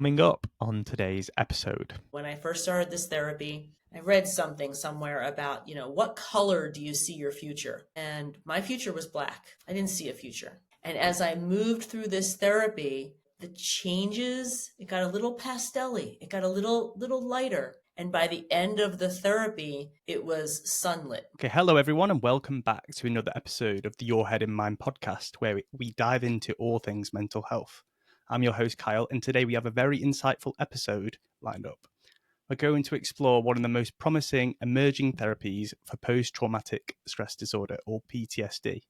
Coming up on today's episode. When I first started this therapy, I read something somewhere about, what color do you see your future? And my future was black. I didn't see a future. And as I moved through this therapy, the changes, it got a little pastel-y, it got a little lighter. And by the end of the therapy, it was sunlit. Okay, hello everyone, and welcome back to another episode of the Your Head in Mind podcast, where we dive into all things mental health. I'm your host, Kyle, and today we have a very insightful episode lined up. We're going to explore one of the most promising emerging therapies for post-traumatic stress disorder, or PTSD.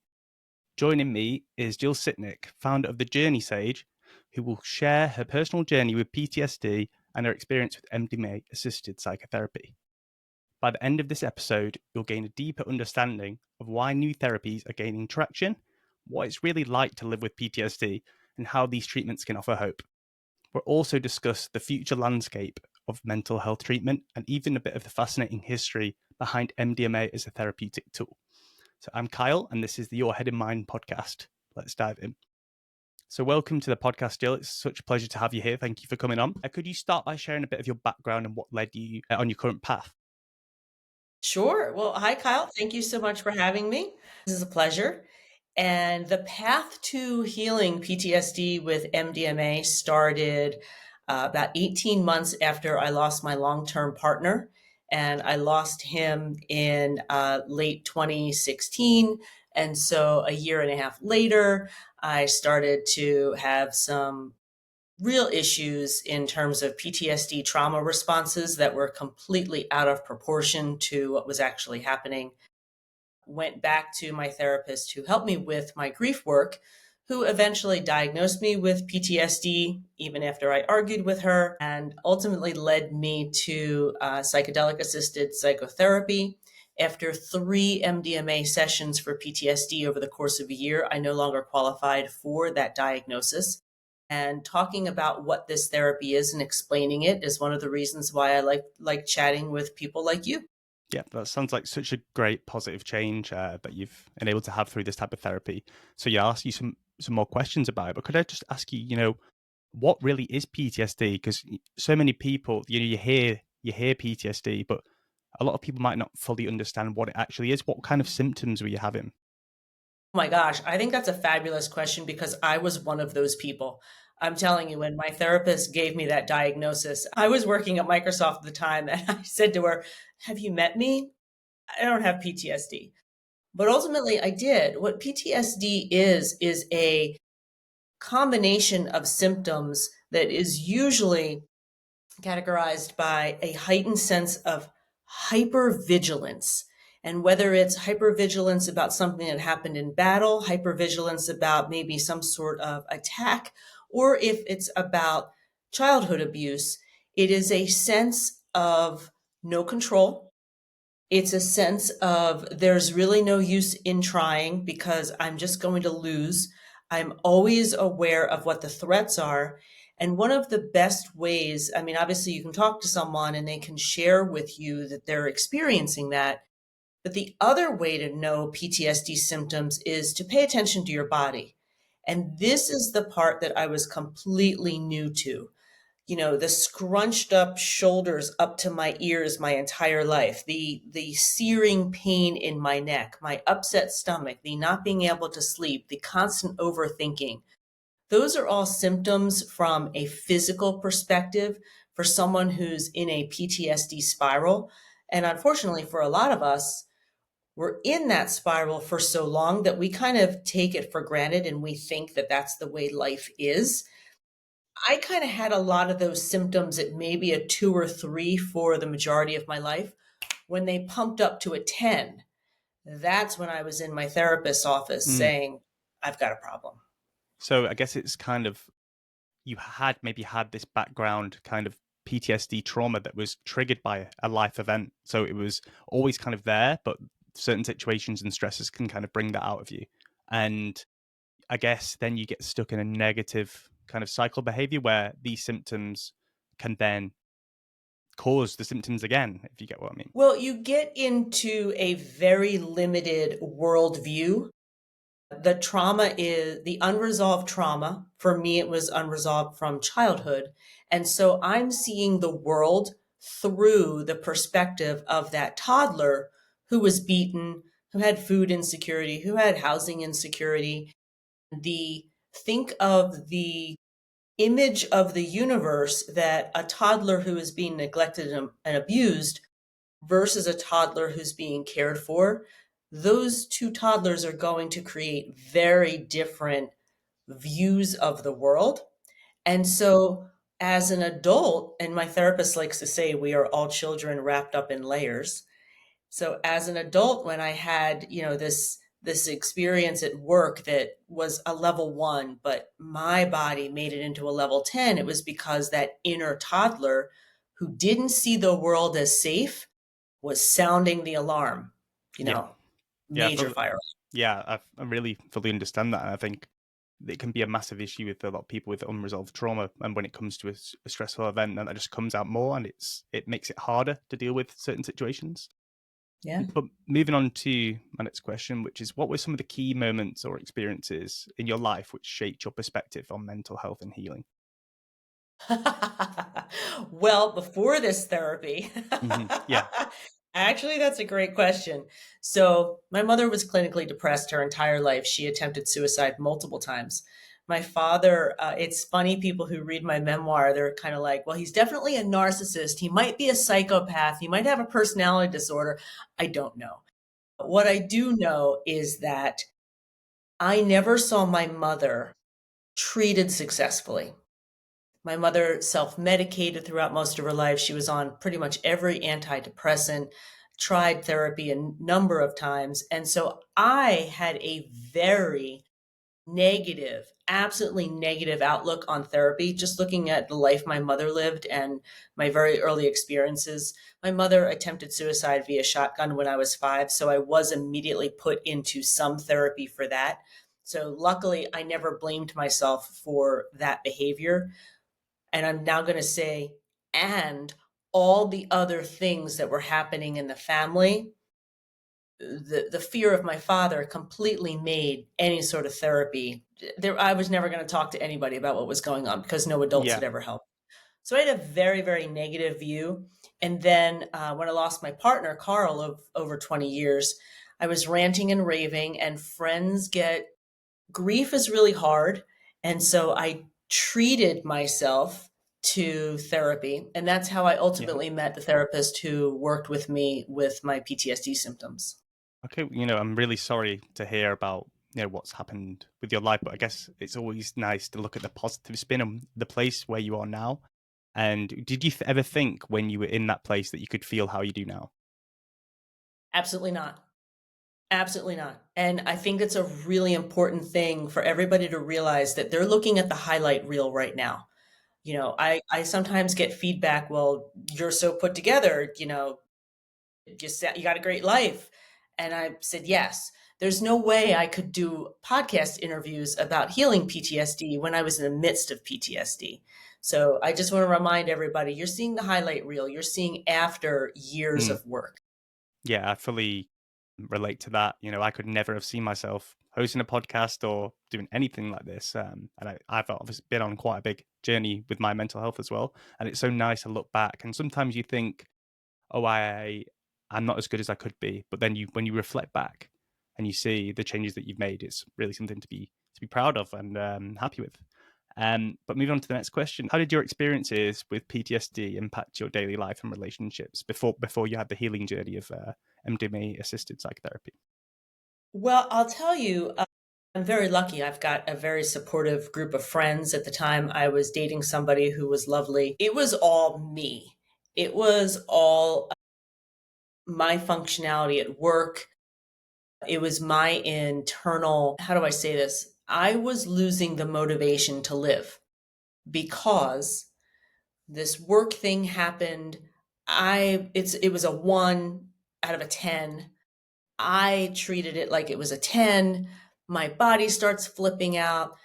Joining me is Jill Sitnik, founder of the Journey Sage, who will share her personal journey with PTSD and her experience with MDMA-assisted psychotherapy. By the end of this episode, you'll gain a deeper understanding of why new therapies are gaining traction, what it's really like to live with PTSD, and how these treatments can offer hope. We'll also discuss the future landscape of mental health treatment and even a bit of the fascinating history behind MDMA as a therapeutic tool. So I'm Kyle, and this is the Your Head in Mind podcast. Let's dive in. So welcome to the podcast, Jill. It's such a pleasure to have you here. Thank you for coming on. Could you start by sharing a bit of your background and what led you on your current path? Sure. Well, hi, Kyle. Thank you so much for having me. This is a pleasure. And the path to healing PTSD with MDMA started about 18 months after I lost my long-term partner. And I lost him in late 2016. And so a year and a half later, I started to have some real issues in terms of PTSD trauma responses that were completely out of proportion to what was actually happening. Went back to my therapist who helped me with my grief work, who eventually diagnosed me with PTSD, even after I argued with her, and ultimately led me to psychedelic-assisted psychotherapy. After 3 MDMA sessions for PTSD over the course of a year, I no longer qualified for that diagnosis. And talking about what this therapy is and explaining it is one of the reasons why I like chatting with people like you. Yeah, that sounds like such a great positive change that you've been able to have through this type of therapy. So yeah, I'll ask you some more questions about it, but could I just ask you, what really is PTSD? Because so many people, you hear PTSD, but a lot of people might not fully understand what it actually is. What kind of symptoms were you having? Oh my gosh, I think that's a fabulous question because I was one of those people. I'm telling you, when my therapist gave me that diagnosis, I was working at Microsoft at the time, and I said to her, "Have you met me? I don't have PTSD." But ultimately, I did. What PTSD is a combination of symptoms that is usually categorized by a heightened sense of hypervigilance. And whether it's hypervigilance about something that happened in battle, hypervigilance about maybe some sort of attack, or if it's about childhood abuse, it is a sense of no control. It's a sense of there's really no use in trying because I'm just going to lose. I'm always aware of what the threats are. And one of the best ways, I mean, obviously you can talk to someone and they can share with you that they're experiencing that. But the other way to know PTSD symptoms is to pay attention to your body. And this is the part that I was completely new to. The scrunched up shoulders up to my ears my entire life, the searing pain in my neck, my upset stomach, the not being able to sleep, the constant overthinking. Those are all symptoms from a physical perspective for someone who's in a PTSD spiral. And unfortunately, for a lot of us, we're in that spiral for so long that we kind of take it for granted and we think that that's the way life is. I kind of had a lot of those symptoms at maybe a 2 or 3 for the majority of my life. When they pumped up to a 10, that's when I was in my therapist's office Mm. saying, I've got a problem. So I guess it's kind of you had maybe had this background kind of PTSD trauma that was triggered by a life event. So it was always kind of there, but certain situations and stresses can kind of bring that out of you. And I guess then you get stuck in a negative kind of cycle behavior where these symptoms can then cause the symptoms again, if you get what I mean. Well, you get into a very limited worldview The trauma is the unresolved trauma. For me, it was unresolved from childhood. And so I'm seeing the world through the perspective of that toddler who was beaten, who had food insecurity, who had housing insecurity. The think of the image of the universe that a toddler who is being neglected and abused versus a toddler who's being cared for, those two toddlers are going to create very different views of the world. And so, as an adult, and my therapist likes to say, we are all children wrapped up in layers. So, as an adult, when I had, this experience at work that was a level 1, but my body made it into a level 10, it was because that inner toddler who didn't see the world as safe was sounding the alarm, you Yeah, know, yeah, major fire. I really fully understand that, and I think it can be a massive issue with a lot of people with unresolved trauma, and when it comes to a stressful event, then that just comes out more, and it makes it harder to deal with certain situations. Yeah. But moving on to my next question, which is, what were some of the key moments or experiences in your life which shaped your perspective on mental health and healing? Well, before this therapy, Yeah, actually, that's a great question. So, my mother was clinically depressed her entire life. She attempted suicide multiple times. My father, it's funny, people who read my memoir, they're kind of like, well, he's definitely a narcissist. He might be a psychopath. He might have a personality disorder. I don't know. What I do know is that I never saw my mother treated successfully. My mother self-medicated throughout most of her life. She was on pretty much every antidepressant, tried therapy a number of times. And so I had a very negative, absolutely negative outlook on therapy, just looking at the life my mother lived and my very early experiences. My mother attempted suicide via shotgun when I was 5, so I was immediately put into some therapy for that. So luckily, I never blamed myself for that behavior. And I'm now going to say, and all the other things that were happening in the family, the fear of my father completely made any sort of therapy. I was never going to talk to anybody about what was going on because no adults yeah, had ever helped. So I had a very, very negative view. And then when I lost my partner, Carl, of over 20 years, I was ranting and raving, and friends get grief is really hard. And so I treated myself to therapy. And that's how I yeah. ultimately met the therapist who worked with me with my PTSD symptoms. Okay, I'm really sorry to hear about what's happened with your life, but I guess it's always nice to look at the positive spin on the place where you are now. And did you ever think when you were in that place that you could feel how you do now? Absolutely not. Absolutely not. And I think it's a really important thing for everybody to realize that they're looking at the highlight reel right now. I sometimes get feedback, well, you're so put together, you got a great life. And I said, yes. There's no way I could do podcast interviews about healing PTSD when I was in the midst of PTSD. So I just want to remind everybody, you're seeing the highlight reel. You're seeing after years Mm, of work. yeah, I fully relate to that. I could never have seen myself hosting a podcast or doing anything like this. And I've obviously been on quite a big journey with my mental health as well. And it's so nice to look back. And sometimes you think, oh, I'm not as good as I could be. But then when you reflect back and you see the changes that you've made, it's really something to be proud of and happy with. But moving on to the next question, how did your experiences with PTSD impact your daily life and relationships before you had the healing journey of MDMA-assisted psychotherapy? Well, I'll tell you, I'm very lucky. I've got a very supportive group of friends. At the time, I was dating somebody who was lovely. It was all me. It was all my functionality at work. It was my internal, how do I say this? I was losing the motivation to live because this work thing happened. It was a 1 out of a 10. I treated it like it was a 10. My body starts flipping out.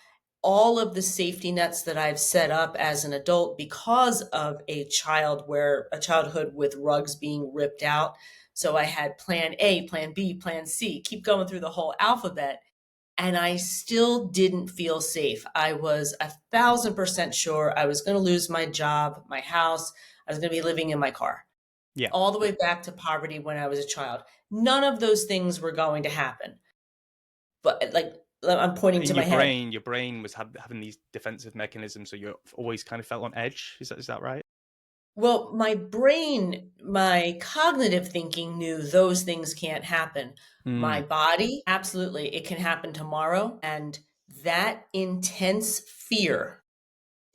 All of the safety nets that I've set up as an adult because of a childhood with rugs being ripped out. So I had plan A, plan B, plan C, keep going through the whole alphabet. And I still didn't feel safe. I was 1,000% sure I was going to lose my job, my house. I was going to be living in my car, Yeah. all the way back to poverty when I was a child. None of those things were going to happen. But like, I'm pointing In to my head. your brain was having these defensive mechanisms, so you always kind of felt on edge. Is that right? Well, my brain, my cognitive thinking knew those things can't happen. My Mm. body, absolutely, it can happen tomorrow. And that intense fear,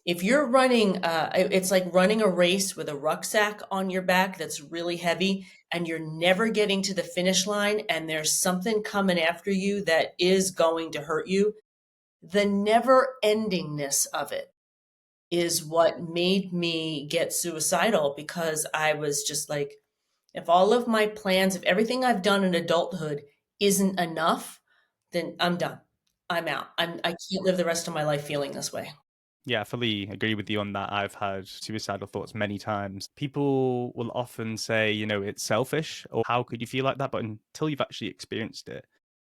if you're running, it's like running a race with a rucksack on your back that's really heavy, and you're never getting to the finish line, and there's something coming after you that is going to hurt you. The never endingness of it is what made me get suicidal, because I was just like, if all of my plans, if everything I've done in adulthood isn't enough, then I'm done. I'm out. I can't live the rest of my life feeling this way. Yeah, I fully agree with you on that. I've had suicidal thoughts many times. People will often say, it's selfish, or how could you feel like that? But until you've actually experienced it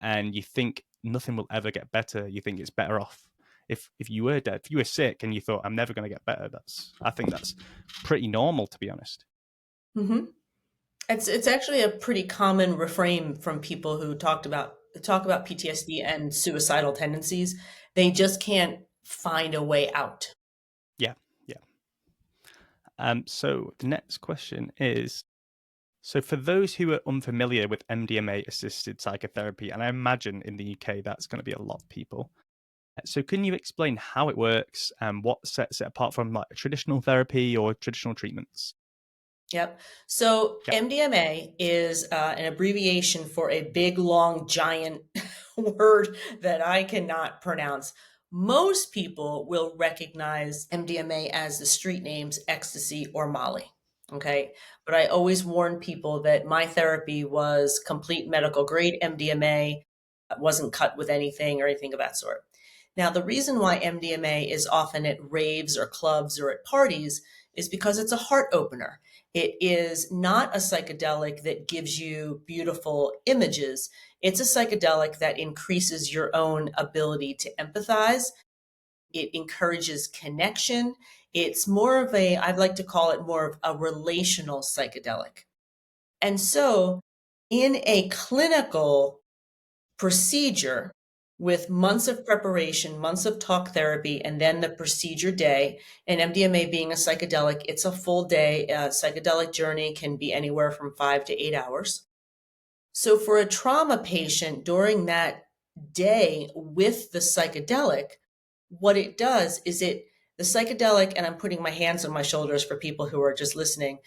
and you think nothing will ever get better, you think it's better off. If you were dead, if you were sick and you thought, I'm never going to get better, I think that's pretty normal, to be honest. Hmm. It's actually a pretty common refrain from people who talk about PTSD and suicidal tendencies. They just can't find a way out. Yeah, yeah. So the next question is, so for those who are unfamiliar with MDMA-assisted psychotherapy, and I imagine in the UK that's going to be a lot of people. So can you explain how it works and what sets it apart from like traditional therapy or traditional treatments? Yep. So Yeah. MDMA is an abbreviation for a big, long, giant word that I cannot pronounce. Most people will recognize MDMA as the street names ecstasy or Molly. Okay. But I always warn people that my therapy was complete medical grade MDMA, wasn't cut with anything or anything of that sort. Now, the reason why MDMA is often at raves or clubs or at parties is because it's a heart opener. It is not a psychedelic that gives you beautiful images. It's a psychedelic that increases your own ability to empathize. It encourages connection. It's more of a, I'd like to call it more of a relational psychedelic. And so, in a clinical procedure with months of preparation, months of talk therapy, and then the procedure day. And MDMA being a psychedelic, it's a full day. A psychedelic journey can be anywhere from 5 to 8 hours. So for a trauma patient during that day with the psychedelic, what it does is the psychedelic, and I'm putting my hands on my shoulders for people who are just listening,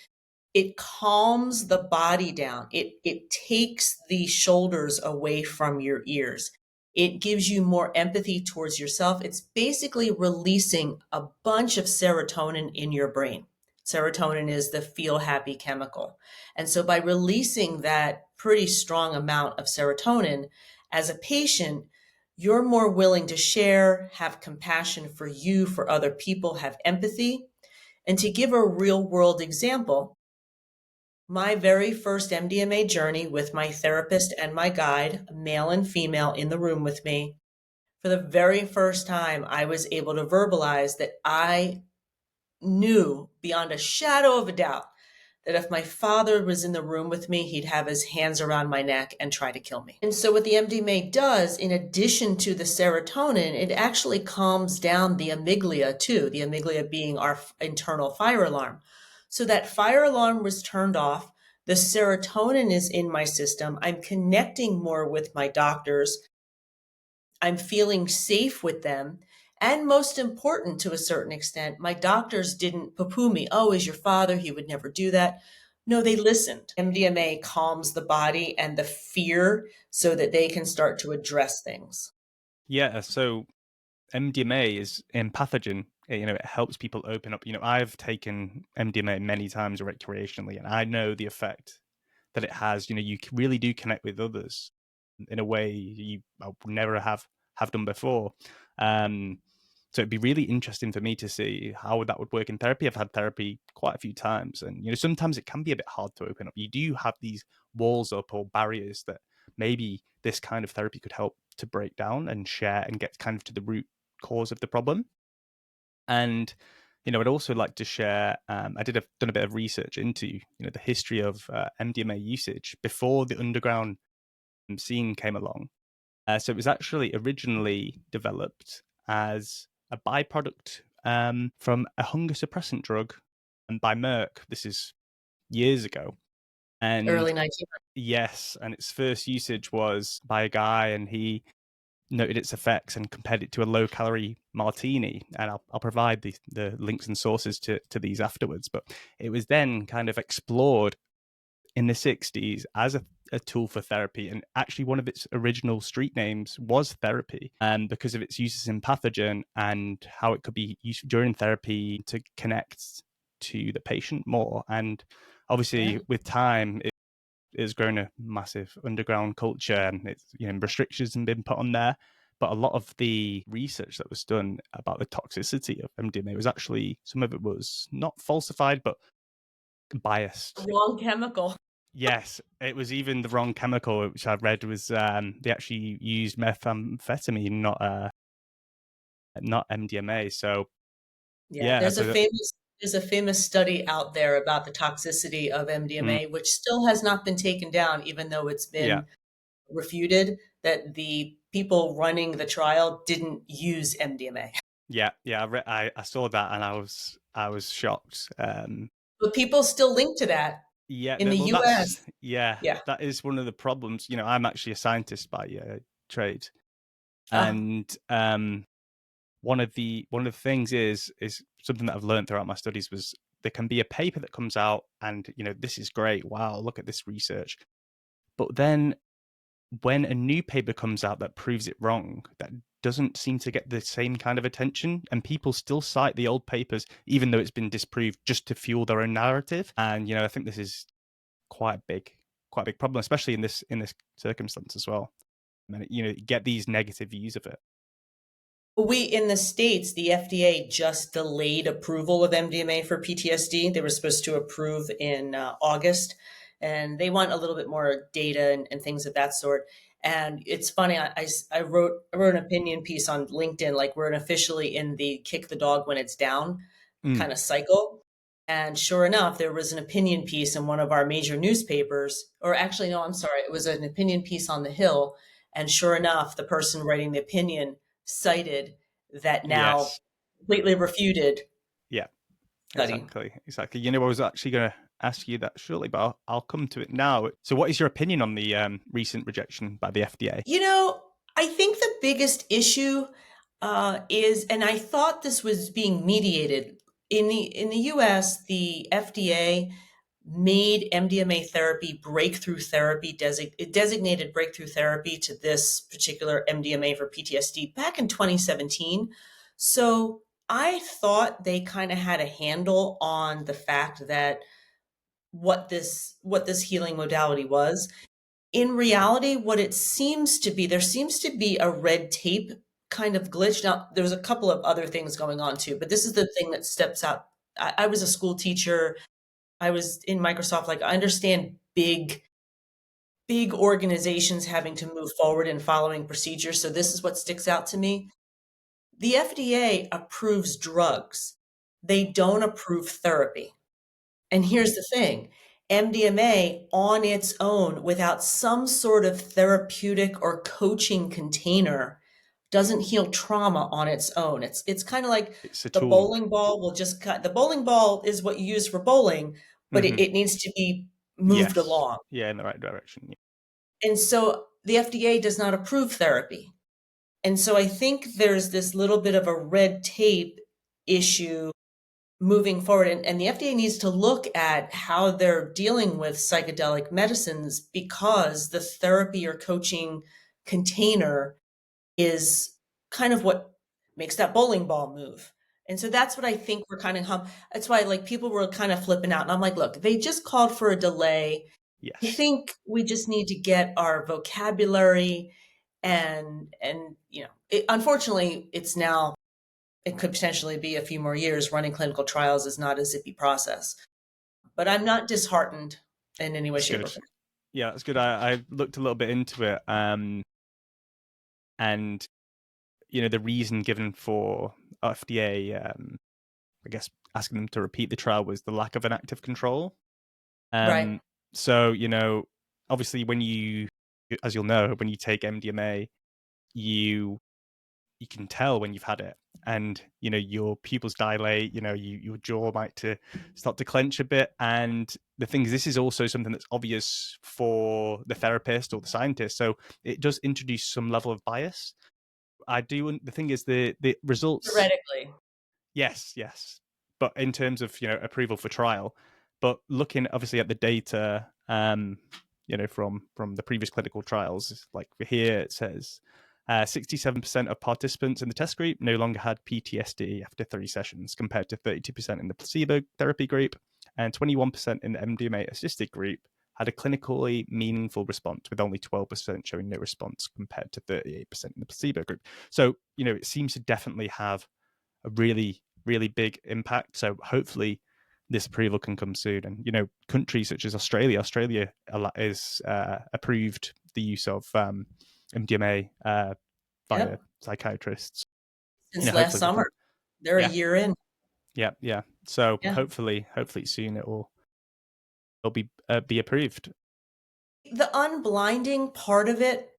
it calms the body down. It takes the shoulders away from your ears. It gives you more empathy towards yourself. It's basically releasing a bunch of serotonin in your brain. Serotonin is the feel happy chemical. And so by releasing that pretty strong amount of serotonin as a patient, you're more willing to share, have compassion for you, for other people, have empathy. And to give a real world example, my very first MDMA journey with my therapist and my guide, male and female, in the room with me, for the very first time, I was able to verbalize that I knew beyond a shadow of a doubt that if my father was in the room with me, he'd have his hands around my neck and try to kill me. And so, what the MDMA does, in addition to the serotonin, it actually calms down the amygdala too, the amygdala being our internal fire alarm. So, that fire alarm was turned off. The serotonin is in my system. I'm connecting more with my doctors. I'm feeling safe with them. And most important, to a certain extent, my doctors didn't poo poo me. Oh, is your father? He would never do that. No, they listened. MDMA calms the body and the fear so that they can start to address things. Yeah. So MDMA is empathogen. It helps people open up. I've taken MDMA many times recreationally, and I know the effect that it has. You really do connect with others in a way you would never have done before. Um, so it'd be really interesting for me to see how that would work in therapy. I've had therapy quite a few times, and sometimes it can be a bit hard to open up. You do have these walls up or barriers that maybe this kind of therapy could help to break down and share and get kind of to the root cause of the problem. And I'd also like to share. Done a bit of research into the history of MDMA usage before the underground scene came along. So it was actually originally developed as a byproduct from a hunger suppressant drug, and by Merck. This is years ago, and Early 1900s. yes, and its first usage was by a guy, and he noted its effects and compared it to a low calorie martini. And I'll provide the links and sources to these afterwards. But it was then kind of explored in the 60s as a tool for therapy. And actually, one of its original street names was Therapy, because of its uses in pathogen and how it could be used during therapy to connect to the patient more. And Yeah. obviously, with time, has grown a massive underground culture, and it's restrictions have been put on there. But a lot of the research that was done about the toxicity of MDMA was actually, some of it was not falsified but biased. Wrong chemical. Yes, it was even the wrong chemical, which I read was they actually used methamphetamine, not MDMA. So Yeah, yeah, so there's a famous study out there about the toxicity of mm, MDMA, which still has not been taken down, even though it's yeah, been refuted that the people running the trial didn't use MDMA. yeah. I saw that and I was shocked. But people still link to that Yeah, in the well, that's US. yeah, Yeah. that is one of the problems. I'm actually a scientist by trade, Ah, and one of the things is something that I've learned throughout my studies was there can be a paper that comes out, and this is great. Wow, look at this research. But then when a new paper comes out that proves it wrong, that doesn't seem to get the same kind of attention, and people still cite the old papers even though it's been disproved just to fuel their own narrative. And I think this is quite a big problem, especially in this circumstance as well. And get these negative views of it. we in the States, the FDA just delayed approval of MDMA for PTSD. They were supposed to approve in August, and they want a little bit more data and things of that sort. And it's funny, I wrote an opinion piece on LinkedIn, like we're officially in the kick the dog when it's down Mm, kind of cycle. And sure enough, there was an opinion piece in one of our major newspapers, or actually, no, I'm sorry, it was an opinion piece on the Hill. And sure enough, the person writing the opinion cited that now yes, completely refuted yeah, study. exactly. I was actually going to ask you that shortly, but I'll come to it now. So, what is your opinion on the recent rejection by the FDA? You know, I think the biggest issue is, and I thought this was being mediated in the U.S. The FDA made MDMA therapy breakthrough therapy. It designated breakthrough therapy to this particular MDMA for PTSD back in 2017. So I thought they kind of had a handle on the fact that what this healing modality was. In reality, what it seems to be, there seems to be a red tape kind of glitch. Now, there's a couple of other things going on too, but this is the thing that steps out. I was a school teacher. I was in Microsoft. Like, I understand big organizations having to move forward and following procedures. So this is what sticks out to me. The FDA approves drugs. They don't approve therapy. And here's the thing, MDMA on its own, without some sort of therapeutic or coaching container, doesn't heal trauma on its own. It's kind of like It's a the tool. bowling ball will just cut. The bowling ball is what you use for bowling, but it, Hmm. it needs to be moved Yes, along. yeah, in the right direction. And so the FDA does not approve therapy. And so I think there's this little bit of a red tape issue moving forward. And the FDA needs to look at how they're dealing with psychedelic medicines because the therapy or coaching container is kind of what makes that bowling ball move. And so that's what I think we're kind of that's why like people were kind of flipping out. And I'm like, look, they just called for a delay. I Yes, think we just need to get our vocabulary and unfortunately it's now it could potentially be a few more years. Running clinical trials is not a zippy process. But I'm not disheartened in any way, it's shape, good. or form. Yeah, that's good. I looked a little bit into it, and the reason given for FDA, I guess, asking them to repeat the trial was the lack of an active control. Right. So obviously, as you'll know, when you take MDMA, you you can tell when you've had it, and your pupils dilate. Your jaw might to start to clench a bit. And the thing is, this is also something that's obvious for the therapist or the scientist, so it does introduce some level of bias. The thing is, the results. Theoretically. Yes, yes. But in terms of, approval for trial, but looking obviously at the data, from the previous clinical trials, like here it says 67% of participants in the test group no longer had PTSD after 3 sessions, compared to 32% in the placebo therapy group, and 21% in the MDMA-assisted group had a clinically meaningful response, with only 12% showing no response, compared to 38% in the placebo group. So, it seems to definitely have a really, really big impact. So hopefully this approval can come soon. And, countries such as Australia is approved the use of MDMA via Yep. psychiatrists. Since last Hopefully they can. summer. They're a Yeah, year in. yeah, yeah. So Yeah. hopefully soon it'll be approved. The unblinding part of it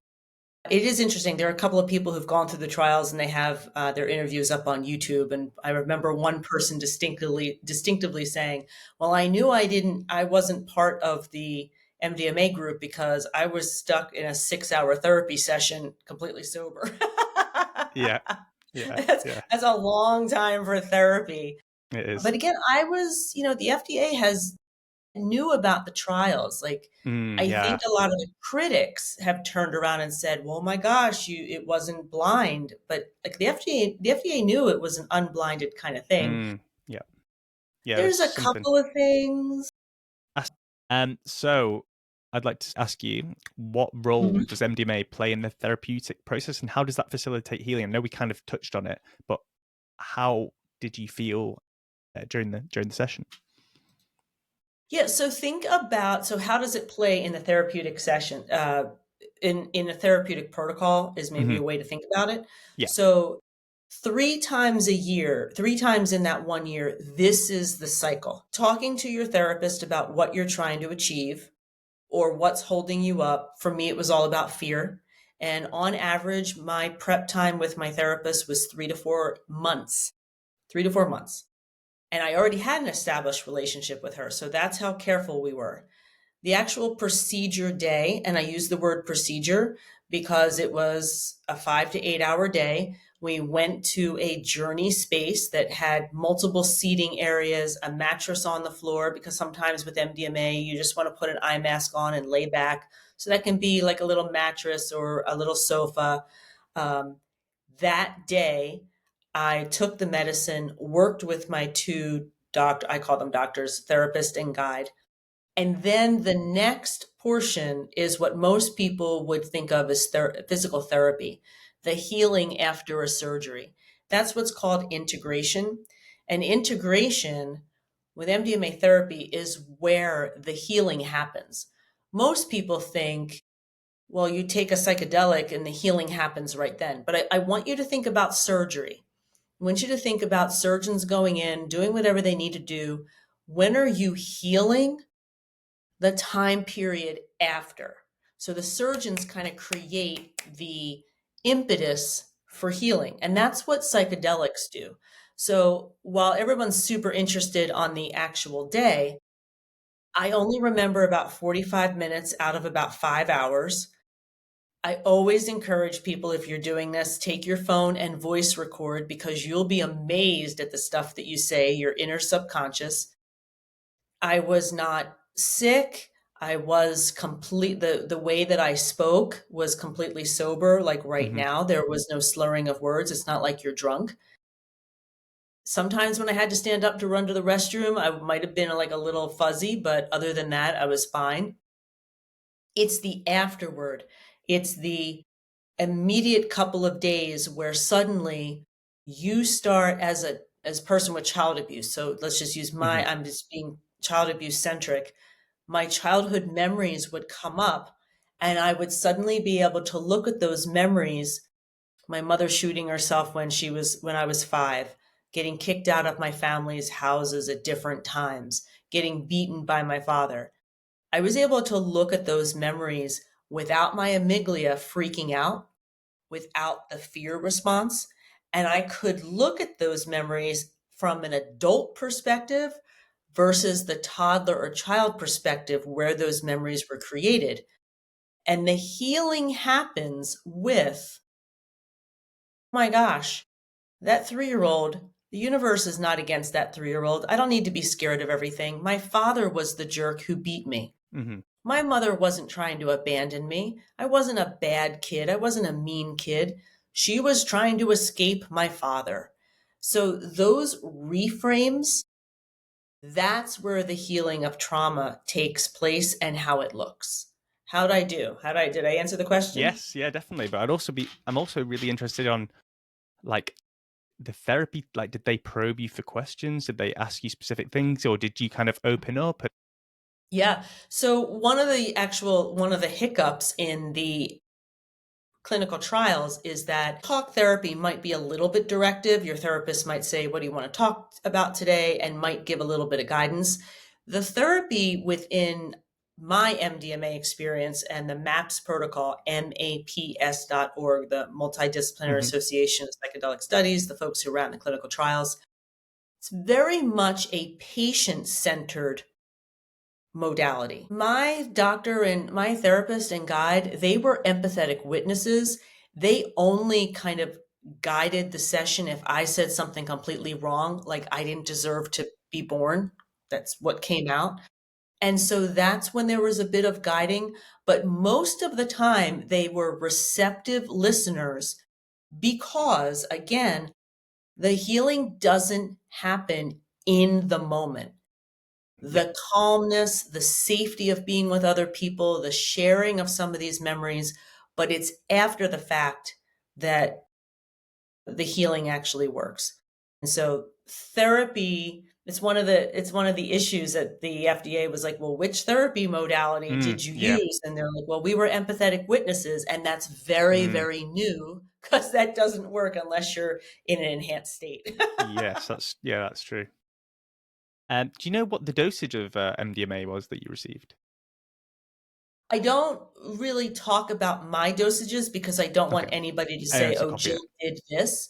is interesting. There are a couple of people who've gone through the trials and they have their interviews up on YouTube. And I remember one person distinctively saying, "Well, I knew I wasn't part of the MDMA group because I was stuck in a 6-hour therapy session completely sober." Yeah, yeah, that's, yeah. that's a long time for therapy. It But is. again, the FDA has knew about the trials. Like, I Yeah. think a lot of the critics have turned around and said, "Well, my gosh, it wasn't blind." But like the FDA knew it was an unblinded kind of thing. Yeah. Yeah. There's There's a something. couple of things. So I'd like to ask you, what role Mhm. does MDMA play in the therapeutic process, and how does that facilitate healing? I know we kind of touched on it, but how did you feel during the session? Yeah, so how does it play in the therapeutic session? In a therapeutic protocol is maybe Hmm. a way to think about it. Yeah. So 3 times a year, 3 times in that one year, this is the cycle. Talking to your therapist about what you're trying to achieve or what's holding you up. For me, it was all about fear. And on average, my prep time with my therapist was 3 to 4 months. 3 to 4 months. And I already had an established relationship with her. So that's how careful we were. The actual procedure day, and I use the word procedure because it was a 5 to 8 hour day. We went to a journey space that had multiple seating areas, a mattress on the floor, because sometimes with MDMA, you just want to put an eye mask on and lay back. So that can be like a little mattress or a little sofa. Um, that day, I took the medicine, worked with my two I call them doctors, therapist and guide. And then the next portion is what most people would think of as physical therapy, the healing after a surgery. That's what's called integration. And integration with MDMA therapy is where the healing happens. Most people think, well, you take a psychedelic and the healing happens right then. But I want you to think about surgery. I want you to think about surgeons going in, doing whatever they need to do. When are you healing? The time period after. So the surgeons kind of create the impetus for healing. And that's what psychedelics do. So while everyone's super interested on the actual day, I only remember about 45 minutes out of about 5 hours. I always encourage people, if you're doing this, take your phone and voice record because you'll be amazed at the stuff that you say, your inner subconscious. I was not sick. I was the way that I spoke was completely sober. Like right Hmm. now, there was no slurring of words. It's not like you're drunk. Sometimes when I had to stand up to run to the restroom, I might have been like a little fuzzy, but other than that, I was fine. It's the afterward. It's the immediate couple of days where suddenly you start as a person with child abuse. So let's just use Hmm. I'm just being child abuse centric. my childhood memories would come up, and I would suddenly be able to look at those memories. My mother shooting herself when I was 5, getting kicked out of my family's houses at different times, getting beaten by my father. I was able to look at those memories without my amygdala freaking out, without the fear response. And I could look at those memories from an adult perspective versus the toddler or child perspective where those memories were created. And the healing happens with, oh my gosh, that 3-year-old, the universe is not against that 3-year-old. I don't need to be scared of everything. My father was the jerk who beat me. Hmm. My mother wasn't trying to abandon me. I wasn't a bad kid. I wasn't a mean kid. She was trying to escape my father. So those reframes, that's where the healing of trauma takes place and how it looks. How'd I do? Did I answer the question? Yes, yeah, definitely. But I'm also really interested on like the therapy. Like, did they probe you for questions? Did they ask you specific things, or did you kind of open up? Yeah. So one of the hiccups in the clinical trials is that talk therapy might be a little bit directive. Your therapist might say, "What do you want to talk about today?" and might give a little bit of guidance. The therapy within my MDMA experience and the MAPS protocol, MAPS.org, the Multidisciplinary Mhm. Association of Psychedelic Studies, the folks who ran the clinical trials, it's very much a patient centered modality. My doctor and my therapist and guide, they were empathetic witnesses. They only kind of guided the session if I said something completely wrong, like I didn't deserve to be born. That's what came out. And so that's when there was a bit of guiding. But most of the time, they were receptive listeners because, again, the healing doesn't happen in the moment. Yeah. The calmness, the safety of being with other people, the sharing of some of these memories, but it's after the fact that the healing actually works. And so therapy, it's one of the issues that the FDA was like, well, which therapy modality did you Yeah. use? And they're like, well, we were empathetic witnesses, and that's very, Mm. very new because that doesn't work unless you're in an enhanced state. Yes, that's true. Do you know what the dosage of MDMA was that you received? I don't really talk about my dosages because I don't Okay, want anybody to I say, only "Oh, copy Jill it. did this."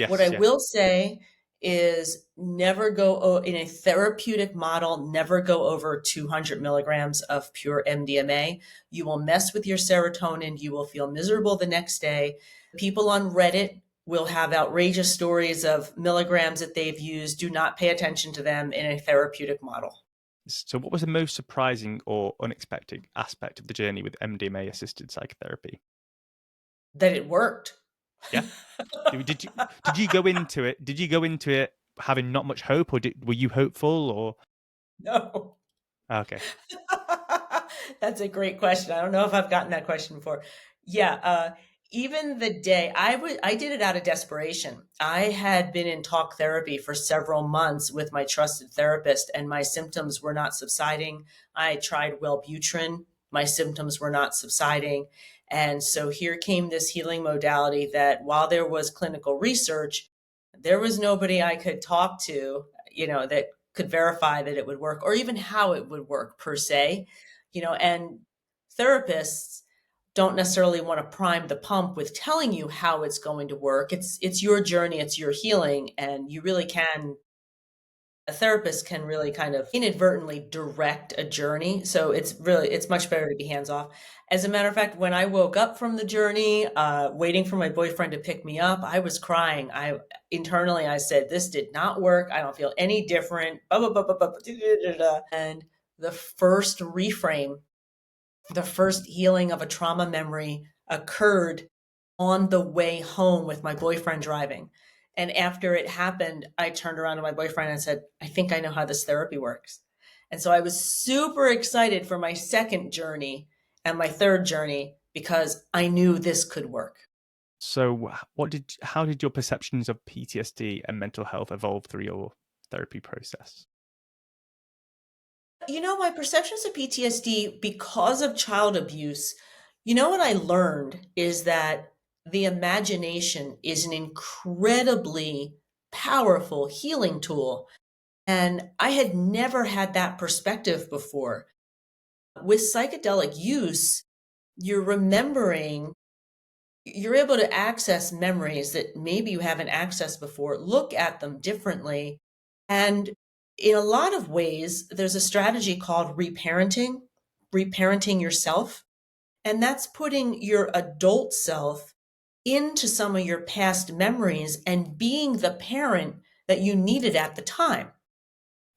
What I Yes, yeah. will say is never in a therapeutic model, never go over 200 milligrams of pure MDMA. You will mess with your serotonin. You will feel miserable the next day. People on Reddit will have outrageous stories of milligrams that they've used. Do not pay attention to them in a therapeutic model. So, what was the most surprising or unexpected aspect of the journey with MDMA-assisted psychotherapy? That it worked. Yeah. Did you go into it? Did you go into it having not much hope, or were you hopeful? Or No. okay, That's a great question. I don't know if I've gotten that question before. Yeah, even the day I did it out of desperation. I had been in talk therapy for several months with my trusted therapist, and my symptoms were not subsiding. I tried Wellbutrin, my symptoms were not subsiding. And so here came this healing modality that while there was clinical research, there was nobody I could talk to, that could verify that it would work or even how it would work per se, and therapists don't necessarily want to prime the pump with telling you how it's going to work. It's your journey, it's your healing, and you really can a therapist can really kind of inadvertently direct a journey. So it's much better to be hands off. As a matter of fact, when I woke up from the journey, waiting for my boyfriend to pick me up, I was crying. I internally I said, "This did not work. I don't feel any different." Blah, blah, blah, blah, blah, da, da, da, da. And the first reframe, the first healing of a trauma memory occurred on the way home with my boyfriend driving. And after it happened, I turned around to my boyfriend and said, "I think I know how this therapy works." And so I was super excited for my second journey and my third journey because I knew this could work. so how did your perceptions of PTSD and mental health evolve through your therapy process? My perceptions of PTSD because of child abuse, what I learned is that the imagination is an incredibly powerful healing tool. And I had never had that perspective before. With psychedelic use, you're remembering, you're able to access memories that maybe you haven't accessed before, look at them differently. And in a lot of ways, there's a strategy called reparenting, reparenting yourself. And that's putting your adult self into some of your past memories and being the parent that you needed at the time.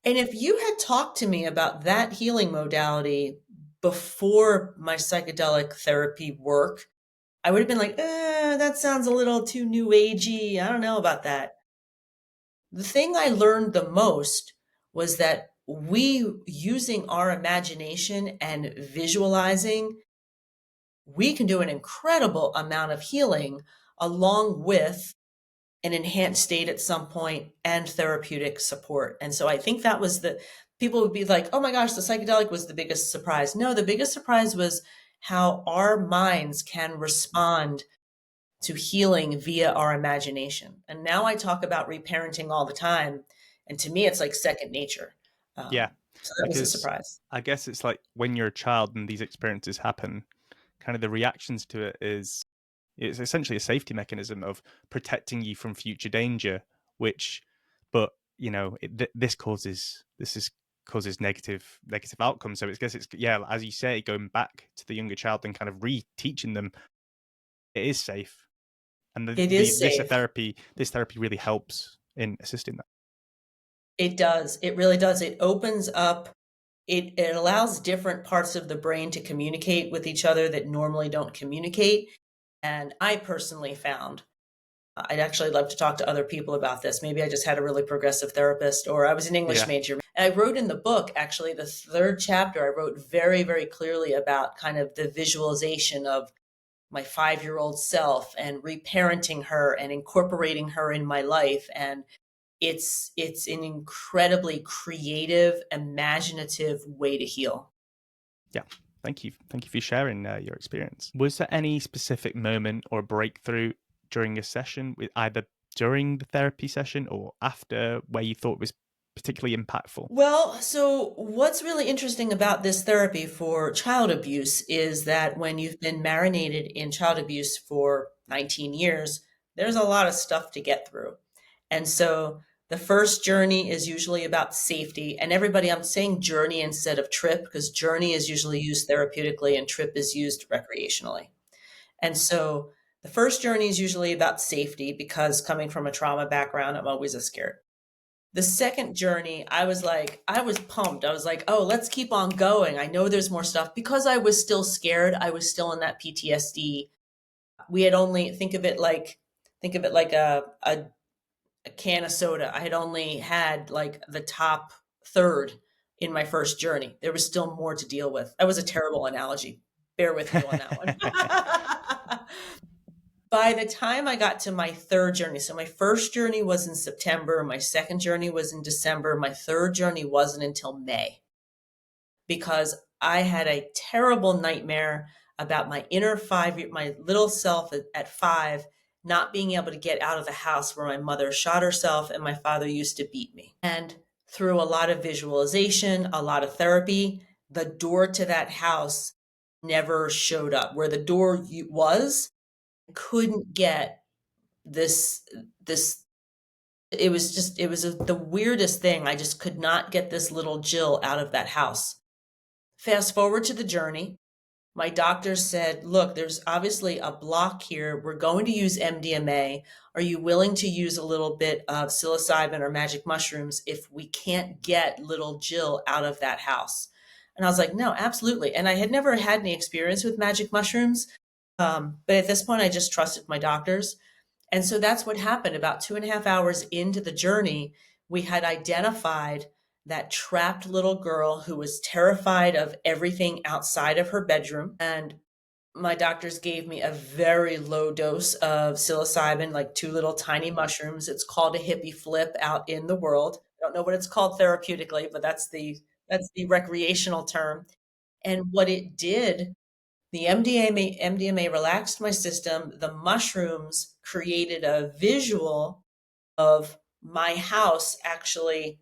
And if you had talked to me about that healing modality before my psychedelic therapy work, I would have been like, that sounds a little too new agey. I don't know about that. The thing I learned the most was that we, using our imagination and visualizing, we can do an incredible amount of healing along with an enhanced state at some point and therapeutic support. And so I think that was people would be like, oh my gosh, the psychedelic was the biggest surprise. No, the biggest surprise was how our minds can respond to healing via our imagination. And now I talk about reparenting all the time. And to me, it's like second nature. Yeah, So that was a because surprise. I guess it's like when you're a child and these experiences happen, kind of the reactions to it is it's essentially a safety mechanism of protecting you from future danger, which, but this causes negative outcomes. So I guess it's, yeah, as you say, going back to the younger child and kind of reteaching them it is safe, and It is safe. this therapy really helps in assisting that. It does. It really does. It opens up, it allows different parts of the brain to communicate with each other that normally don't communicate. And I personally found, I'd actually love to talk to other people about this. Maybe I just had a really progressive therapist, or I was an English Yeah, major. And I wrote in the book, actually, the third chapter, I wrote very, very clearly about kind of the visualization of my 5-year-old self and reparenting her and incorporating her in my life. And it's an incredibly creative, imaginative way to heal. yeah. Thank you for sharing your experience. Was there any specific moment or breakthrough during a session, with either during the therapy session or after, where you thought was particularly impactful? Well, so what's really interesting about this therapy for child abuse is that when you've been marinated in child abuse for 19 years, there's a lot of stuff to get through. And so the first journey is usually about safety. And everybody, I'm saying journey instead of trip because journey is usually used therapeutically and trip is used recreationally. And so the first journey is usually about safety because coming from a trauma background, I'm always a scared. The second journey, I was pumped. I was like, oh, let's keep on going. I know there's more stuff because I was still scared. I was still in that PTSD. We had only think of it like a can of soda. I had only had like the top third in my first journey. There was still more to deal with. That was a terrible analogy. Bear with me on that one. By the time I got to my third journey, so my first journey was in September, my second journey was in December, my third journey wasn't until May because I had a terrible nightmare about my my little self at 5 not being able to get out of the house where my mother shot herself and my father used to beat me. And through a lot of visualization, a lot of therapy, the door to that house never showed up. Where the door was, couldn't get this it was the weirdest thing. I just could not get this little Jill out of that house. Fast forward to the journey. My doctor said, look, there's obviously a block here. We're going to use MDMA. Are you willing to use a little bit of psilocybin or magic mushrooms if we can't get little Jill out of that house? And I was like, no, absolutely. And I had never had any experience with magic mushrooms. But at this point, I just trusted my doctors. And so that's what happened. About 2.5 hours into the journey, we had identified that trapped little girl who was terrified of everything outside of her bedroom. And my doctors gave me a very low dose of psilocybin, like 2 little tiny mushrooms. It's called a hippie flip out in the world. I don't know what it's called therapeutically, but that's That's the recreational term. And what it did, the MDMA relaxed my system. The mushrooms created a visual of my house actually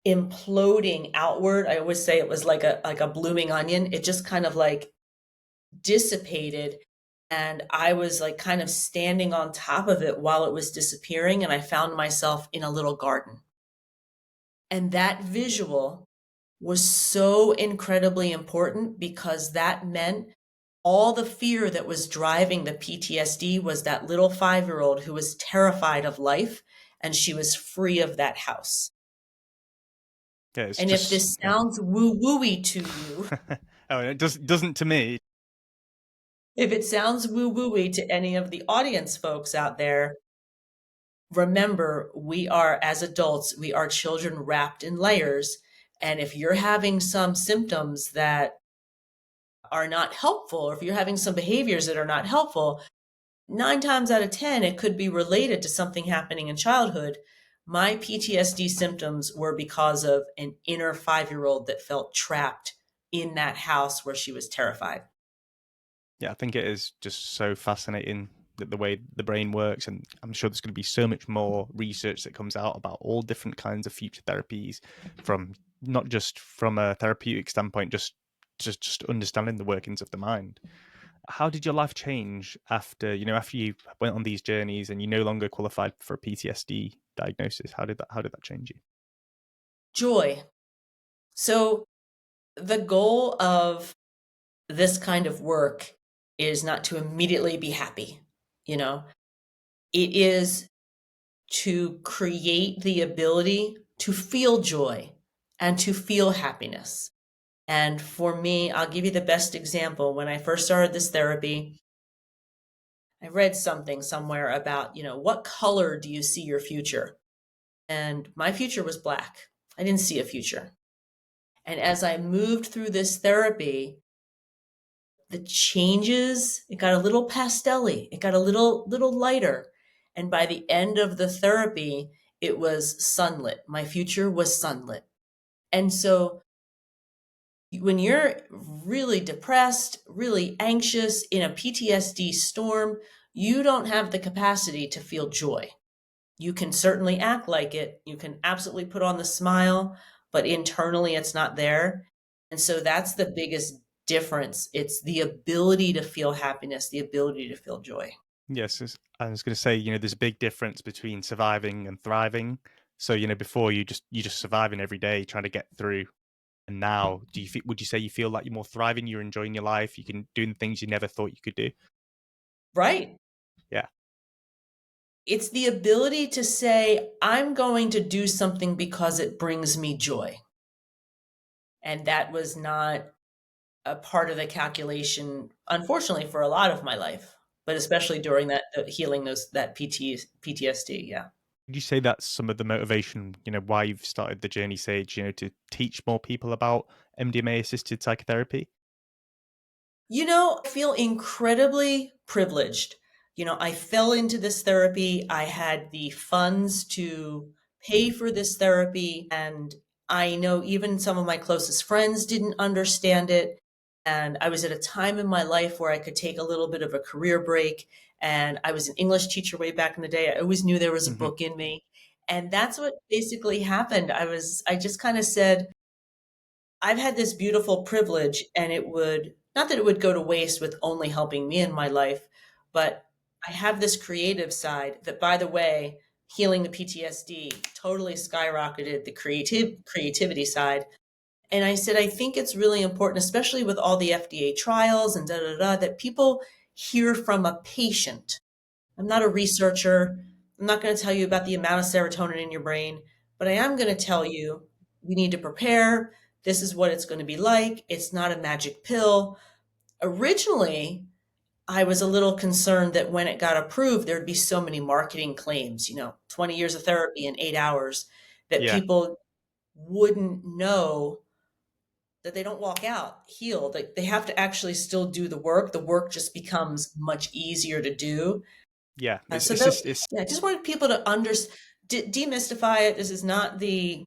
imploding outward. I always say it was like a blooming onion. It just kind of like dissipated, and I was like kind of standing on top of it while it was disappearing, and I found myself in a little garden. And that visual was so incredibly important because that meant all the fear that was driving the PTSD was that little 5-year-old who was terrified of life, and she was free of that house. Yeah, it's And if just this yeah. sounds woo-wooey to you, Oh, it doesn't to me. if it sounds woo-wooey to any of the audience folks out there, remember, we are, as adults, we are children wrapped in layers. And if you're having some symptoms that are not helpful, or if you're having some behaviors that are not helpful, 9 times out of 10, it could be related to something happening in childhood. My PTSD symptoms were because of an inner 5-year-old that felt trapped in that house where she was terrified. Yeah, I think it is just so fascinating that the way the brain works, and I'm sure there's going to be so much more research that comes out about all different kinds of future therapies, from not just from a therapeutic standpoint, just understanding the workings of the mind. How did your life change after after you went on these journeys and you no longer qualified for a PTSD diagnosis? How did that change you? Joy. So, the goal of this kind of work is not to immediately be happy, you know? It is to create the ability to feel joy and to feel happiness. And for me, I'll give you the best example. When I first started this therapy, I read something somewhere about, what color do you see your future? And my future was black. I didn't see a future. And as I moved through this therapy, the changes, it got a little pastelly, it got a little lighter. And by the end of the therapy, it was sunlit. My future was sunlit. And so when you're really depressed, really anxious in a PTSD storm, you don't have the capacity to feel joy. You can certainly act like it. You can absolutely put on the smile, but internally it's not there. And so that's the biggest difference. It's the ability to feel happiness, the ability to feel joy. Yes, I was going to say, there's a big difference between surviving and thriving. So, before you just surviving every day, trying to get through. And now, would you say you feel like you're more thriving? You're enjoying your life. You can do the things you never thought you could do. Right. Yeah. It's the ability to say, I'm going to do something because it brings me joy. And that was not a part of the calculation, unfortunately, for a lot of my life, but especially during that healing that PTSD. Yeah. Would you say that's some of the motivation, why you've started the journey sage, to teach more people about MDMA assisted psychotherapy? I feel incredibly privileged. I fell into this therapy. I had the funds to pay for this therapy. And I know even some of my closest friends didn't understand it. And I was at a time in my life where I could take a little bit of a career break. And I was an English teacher way back in the day. I always knew there was a Hmm. book in me. And that's what basically happened. I just kind of said, I've had this beautiful privilege, and it would not that it would go to waste with only helping me in my life, but I have this creative side that, by the way, healing the PTSD totally skyrocketed the creativity side. And I said, I think it's really important, especially with all the FDA trials and da da da, that people hear from a patient. I'm not a researcher. I'm not going to tell you about the amount of serotonin in your brain, but I am going to tell you you need to prepare. This is what it's going to be like. It's not a magic pill. Originally, I was a little concerned that when it got approved, there'd be so many marketing claims, 20 years of therapy in 8 hours, that Yeah. people wouldn't know that they don't walk out healed. Like, they have to actually still do the work. The work just becomes much easier to do. Yeah. It's, So it's that, just, it's, yeah, I just wanted people to demystify it. This is not the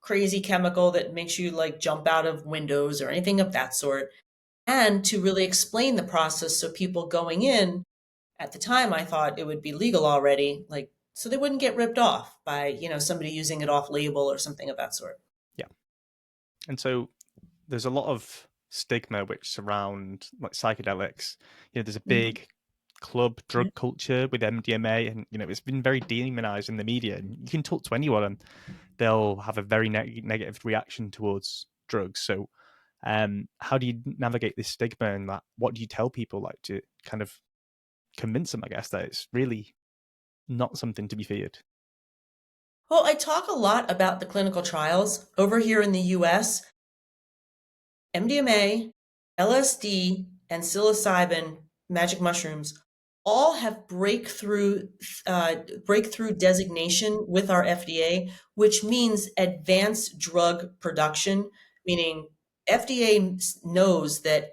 crazy chemical that makes you like jump out of windows or anything of that sort, and to really explain the process so people going in at the time I thought it would be legal already, like so they wouldn't get ripped off by, somebody using it off label or something of that sort. Yeah. And so there's a lot of stigma which surround like psychedelics. There's a Mhm. big club drug culture with MDMA, and it's been very demonized in the media. And you can talk to anyone, and they'll have a very negative reaction towards drugs. So, how do you navigate this stigma, and that? What do you tell people, like, to kind of convince them, I guess, that it's really not something to be feared? Well, I talk a lot about the clinical trials over here in the US. MDMA, LSD, and psilocybin, magic mushrooms, all have breakthrough designation with our FDA, which means advanced drug production, meaning FDA knows that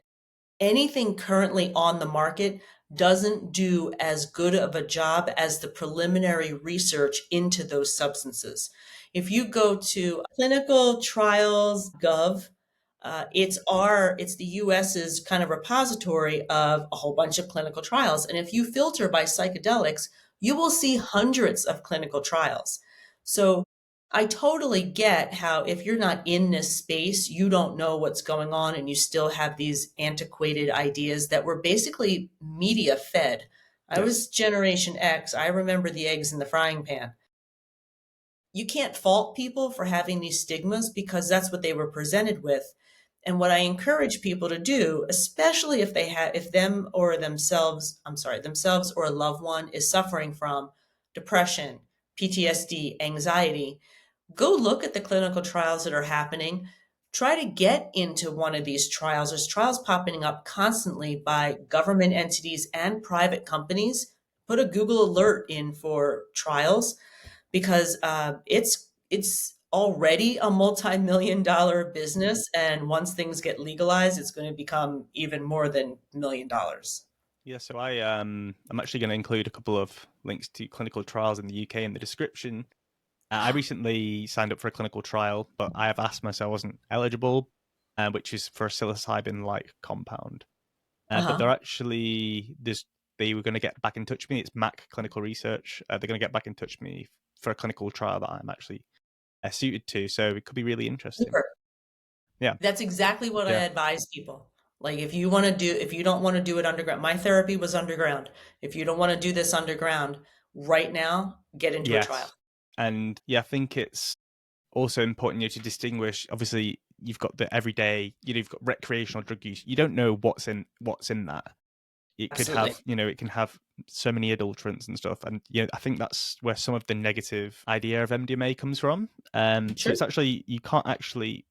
anything currently on the market doesn't do as good of a job as the preliminary research into those substances. If you go to clinicaltrials.gov, it's the US's kind of repository of a whole bunch of clinical trials. And if you filter by psychedelics, you will see hundreds of clinical trials. So I totally get how if you're not in this space, you don't know what's going on and you still have these antiquated ideas that were basically media fed. I Yeah. was Generation X. I remember the eggs in the frying pan. You can't fault people for having these stigmas because that's what they were presented with. And what I encourage people to do, especially if they have, if them or themselves, I'm sorry, themselves or a loved one is suffering from depression, PTSD, anxiety, go look at the clinical trials that are happening. Try to get into one of these trials. There's trials popping up constantly by government entities and private companies. Put a Google alert in for trials because it's already a multi-million-dollar business, and once things get legalized, it's going to become even more than $1 million. Yeah, so I'm actually going to include a couple of links to clinical trials in the UK in the description. I recently signed up for a clinical trial, but I have asthma, so I wasn't eligible, which is for a psilocybin-like compound. But Uh-huh. they're actually they were going to get back in touch with me. It's Mac Clinical Research. They're going to get back in touch with me for a clinical trial that I'm actually suited to. So it could be really interesting. Super. Yeah, That's exactly what I yeah, advise people. Like if you don't want to do it underground, my therapy was underground. If you don't want to do this underground right now, get into a trial. yes, and yeah, I think it's also important, to distinguish. Obviously, you've got the everyday, you've got recreational drug use. You don't know what's in that. It could Absolutely. have, it can have so many adulterants and stuff. And I think that's where some of the negative idea of MDMA comes from. So Sure. it's actually, you can't actually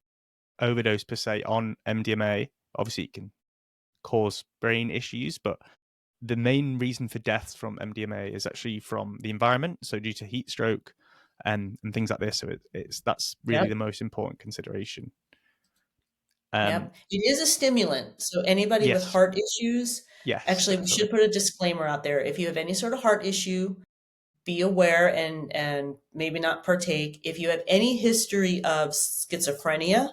overdose per se on MDMA. Obviously, it can cause brain issues, but the main reason for deaths from MDMA is actually from the environment, so due to heat stroke and things like this. So that's really Yep. the most important consideration. Yep. It is a stimulant. So anybody with Yes, heart issues, yes, actually, we definitely. should put a disclaimer out there. If you have any sort of heart issue, be aware and maybe not partake. If you have any history of schizophrenia,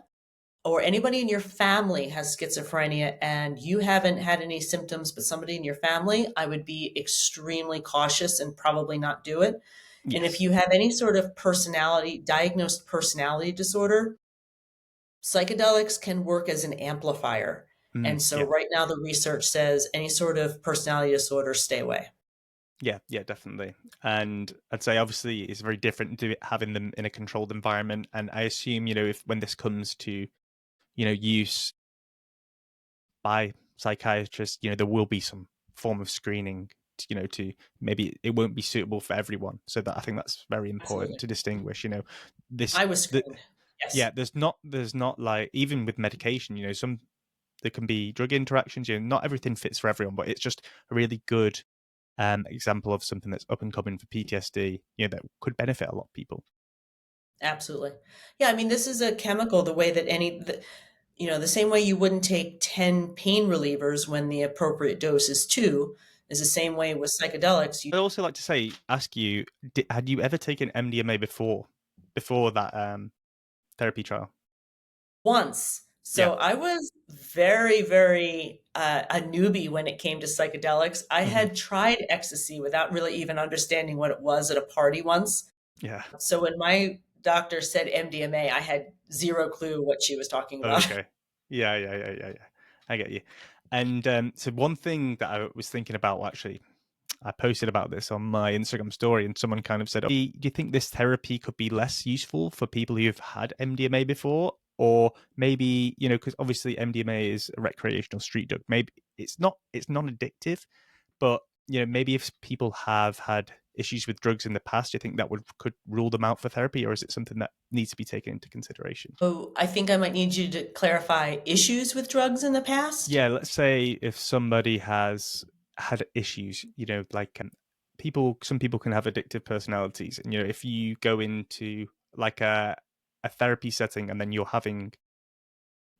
or anybody in your family has schizophrenia and you haven't had any symptoms, but somebody in your family, I would be extremely cautious and probably not do it. And if Yes. you have any sort of diagnosed personality disorder, psychedelics can work as an amplifier. And so Yeah. right now the research says any sort of personality disorder, stay away. Yeah, yeah, definitely. And I'd say obviously it's very different to having them in a controlled environment. And I assume, if when this comes to, use by psychiatrists, there will be some form of screening, to maybe it won't be suitable for everyone. So that I think that's very important Absolutely. to distinguish, this I was the screened. Yes. yeah, there's not like, even with medication, some there can be drug interactions, not everything fits for everyone, but it's just a really good example of something that's up and coming for PTSD, that could benefit a lot of people. Absolutely. Yeah, I mean, this is a chemical the way that the same way you wouldn't take 10 pain relievers when the appropriate dose is 2, is the same way with psychedelics. I'd also like to ask you, had you ever taken MDMA before that? therapy trial? once. Yeah. So I was very, very a newbie when it came to psychedelics. I Hmm. had tried ecstasy without really even understanding what it was at a party once. Yeah. So when my doctor said MDMA, I had zero clue what she was talking about. Okay. Yeah. I get you. And so one thing that I was thinking about, actually, I posted about this on my Instagram story, and someone kind of said, do you think this therapy could be less useful for people who've had MDMA before? Or maybe, because obviously MDMA is a recreational street drug. Maybe it's non-addictive, but maybe if people have had issues with drugs in the past, do you think that could rule them out for therapy, or is it something that needs to be taken into consideration? Oh, I think I might need you to clarify issues with drugs in the past. Yeah, let's say if somebody has had issues, like some people can have addictive personalities, and if you go into like a therapy setting and then you're having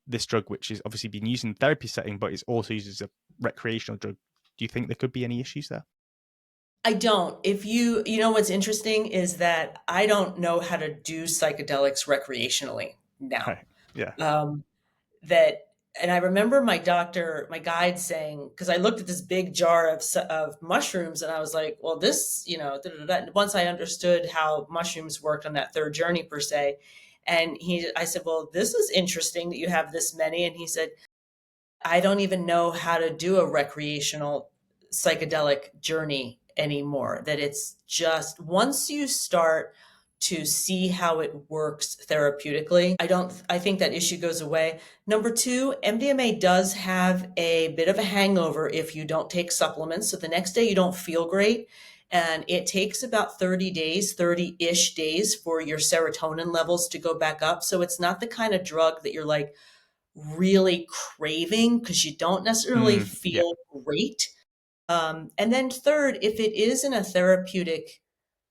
this drug, which is obviously being used in the therapy setting, but is also used as a recreational drug, do you think there could be any issues there? I don't. If you know what's interesting is that I don't know how to do psychedelics recreationally now. Right. Yeah. Um, that and I remember my doctor, my guide saying, because I looked at this big jar of mushrooms and I was like, well, this, da, da, da. And once I understood how mushrooms worked on that third journey per se, I said, well, this is interesting that you have this many. And he said, I don't even know how to do a recreational psychedelic journey anymore. That it's just once you start to see how it works therapeutically, I think that issue goes away. Number two, MDMA does have a bit of a hangover if you don't take supplements. So the next day you don't feel great. And it takes about 30 days, 30-ish days for your serotonin levels to go back up. So it's not the kind of drug that you're like, really craving because you don't necessarily Yeah. feel great. And then third, if it is in a therapeutic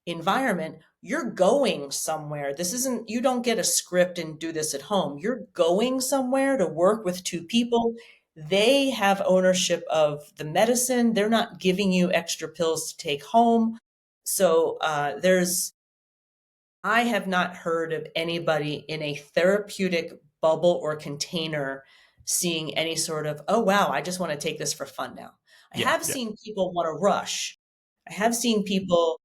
environment, you're going somewhere. This isn't, you don't get a script and do this at home. You're going somewhere to work with two people. They have ownership of the medicine. They're not giving you extra pills to take home. So I have not heard of anybody in a therapeutic bubble or container seeing any sort of, oh, wow, I just want to take this for fun now. I Yeah. have Yeah. seen people want to rush. I have seen people,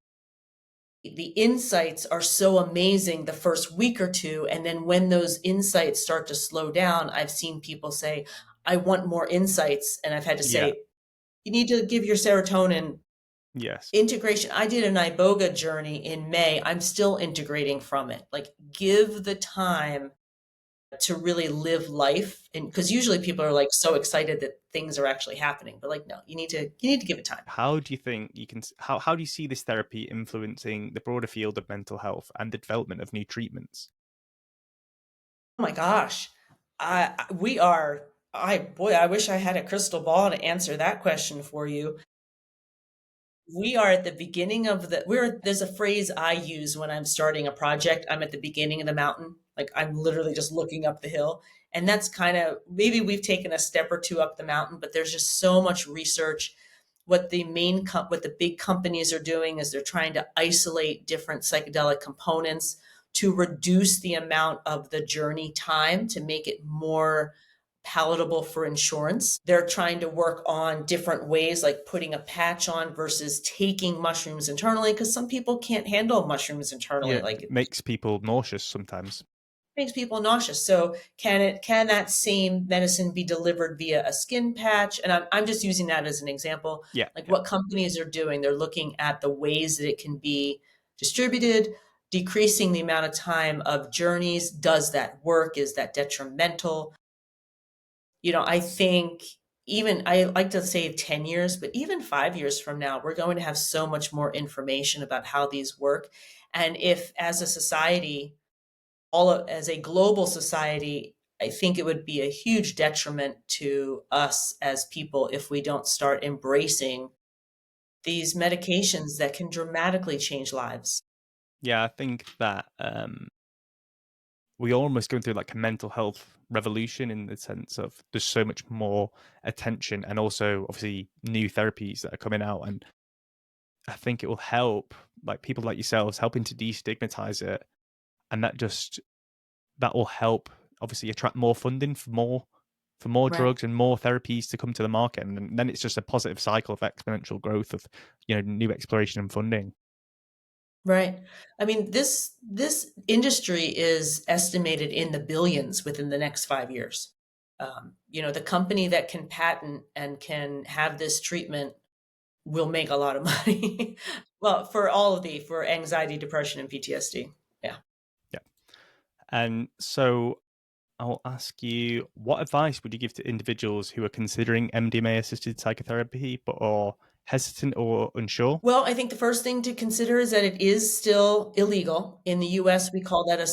the insights are so amazing the first week or two. And then when those insights start to slow down, I've seen people say, I want more insights. And I've had to Yeah. say, you need to give your serotonin Yes. integration. I did an iboga journey in May. I'm still integrating from it. Like, give the time to really live life, and because usually people are like so excited that things are actually happening, but like, no, you need to give it time. How do you think how do you see this therapy influencing the broader field of mental health and the development of new treatments? Oh my gosh, we are. I wish I had a crystal ball to answer that question for you. We are at the beginning of there's a phrase I use when I'm starting a project. I'm at the beginning of the mountain. Like, I'm literally just looking up the hill. And that's kind of, maybe we've taken a step or two up the mountain, but there's just so much research. What the big companies are doing is they're trying to isolate different psychedelic components to reduce the amount of the journey time to make it more palatable for insurance. They're trying to work on different ways, like putting a patch on versus taking mushrooms internally, because some people can't handle mushrooms internally. Yeah, Like, it it makes people nauseous sometimes. makes people nauseous. So can that same medicine be delivered via a skin patch? And I'm just using that as an example. Yeah. Like, Yeah. what companies are doing, they're looking at the ways that it can be distributed, decreasing the amount of time of journeys. Does that work? Is that detrimental? I think, even I like to say 10 years, but even 5 years from now, we're going to have so much more information about how these work. And if, as a society, as a global society, I think it would be a huge detriment to us as people if we don't start embracing these medications that can dramatically change lives. Yeah, I think that we're almost going through like a mental health revolution in the sense of there's so much more attention and also obviously new therapies that are coming out. And I think it will help like people like yourselves helping to destigmatize it, and that just that will help obviously attract more funding for more Right. drugs and more therapies to come to the market, and then it's just a positive cycle of exponential growth of new exploration and funding. Right. I mean, this industry is estimated in the billions within the next 5 years. The company that can patent and can have this treatment will make a lot of money. Well, for anxiety, depression, and PTSD. Yeah. Yeah. And so I'll ask you, what advice would you give to individuals who are considering MDMA assisted psychotherapy but are hesitant or unsure? Well, I think the first thing to consider is that it is still illegal. In the US, we call that a